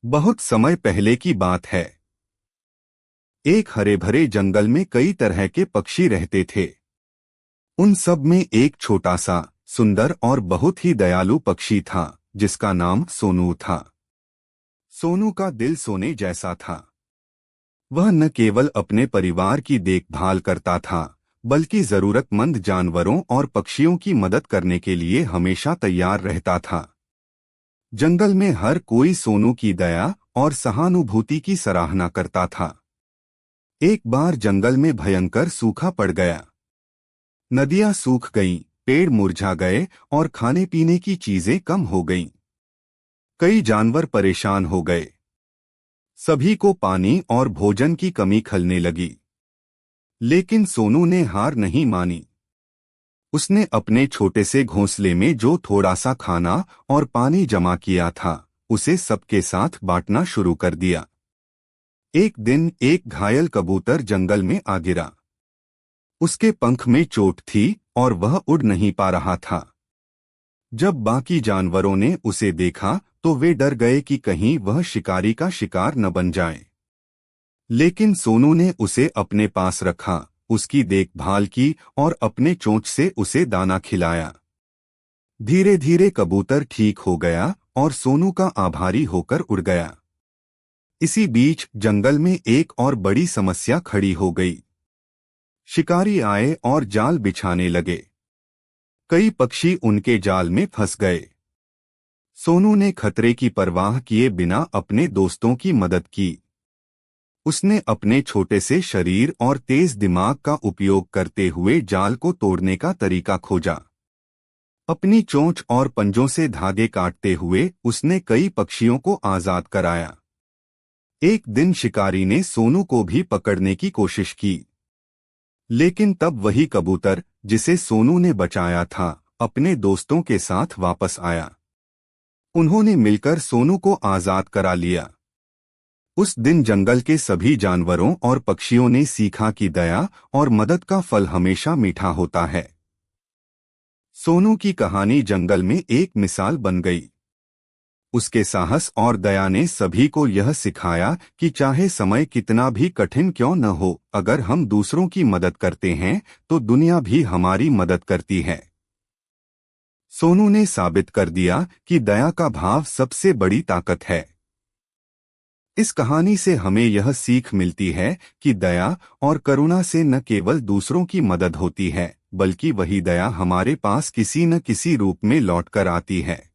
बहुत समय पहले की बात है। एक हरे भरे जंगल में कई तरह के पक्षी रहते थे। उन सब में एक छोटा सा सुंदर और बहुत ही दयालु पक्षी था जिसका नाम सोनू था। सोनू का दिल सोने जैसा था। वह न केवल अपने परिवार की देखभाल करता था बल्कि जरूरतमंद जानवरों और पक्षियों की मदद करने के लिए हमेशा तैयार रहता था। जंगल में हर कोई सोनू की दया और सहानुभूति की सराहना करता था। एक बार जंगल में भयंकर सूखा पड़ गया। नदियां सूख गईं, पेड़ मुरझा गए और खाने पीने की चीजें कम हो गईं। कई जानवर परेशान हो गए। सभी को पानी और भोजन की कमी खलने लगी। लेकिन सोनू ने हार नहीं मानी। उसने अपने छोटे से घोंसले में जो थोड़ा सा खाना और पानी जमा किया था उसे सबके साथ बांटना शुरू कर दिया। एक दिन एक घायल कबूतर जंगल में आ गिरा। उसके पंख में चोट थी और वह उड़ नहीं पा रहा था। जब बाकी जानवरों ने उसे देखा तो वे डर गए कि कहीं वह शिकारी का शिकार न बन जाए। लेकिन सोनू ने उसे अपने पास रखा, उसकी देखभाल की और अपने चोंच से उसे दाना खिलाया। धीरे धीरे कबूतर ठीक हो गया और सोनू का आभारी होकर उड़ गया। इसी बीच जंगल में एक और बड़ी समस्या खड़ी हो गई। शिकारी आए और जाल बिछाने लगे। कई पक्षी उनके जाल में फंस गए। सोनू ने खतरे की परवाह किए बिना अपने दोस्तों की मदद की। उसने अपने छोटे से शरीर और तेज दिमाग का उपयोग करते हुए जाल को तोड़ने का तरीका खोजा। अपनी चोंच और पंजों से धागे काटते हुए उसने कई पक्षियों को आजाद कराया। एक दिन शिकारी ने सोनू को भी पकड़ने की कोशिश की। लेकिन तब वही कबूतर जिसे सोनू ने बचाया था अपने दोस्तों के साथ वापस आया। उन्होंने मिलकर सोनू को आजाद करा लिया। उस दिन जंगल के सभी जानवरों और पक्षियों ने सीखा कि दया और मदद का फल हमेशा मीठा होता है। सोनू की कहानी जंगल में एक मिसाल बन गई। उसके साहस और दया ने सभी को यह सिखाया कि चाहे समय कितना भी कठिन क्यों न हो, अगर हम दूसरों की मदद करते हैं तो दुनिया भी हमारी मदद करती है। सोनू ने साबित कर दिया कि दया का भाव सबसे बड़ी ताकत है। इस कहानी से हमें यह सीख मिलती है कि दया और करुणा से न केवल दूसरों की मदद होती है बल्कि वही दया हमारे पास किसी न किसी रूप में लौटकर आती है।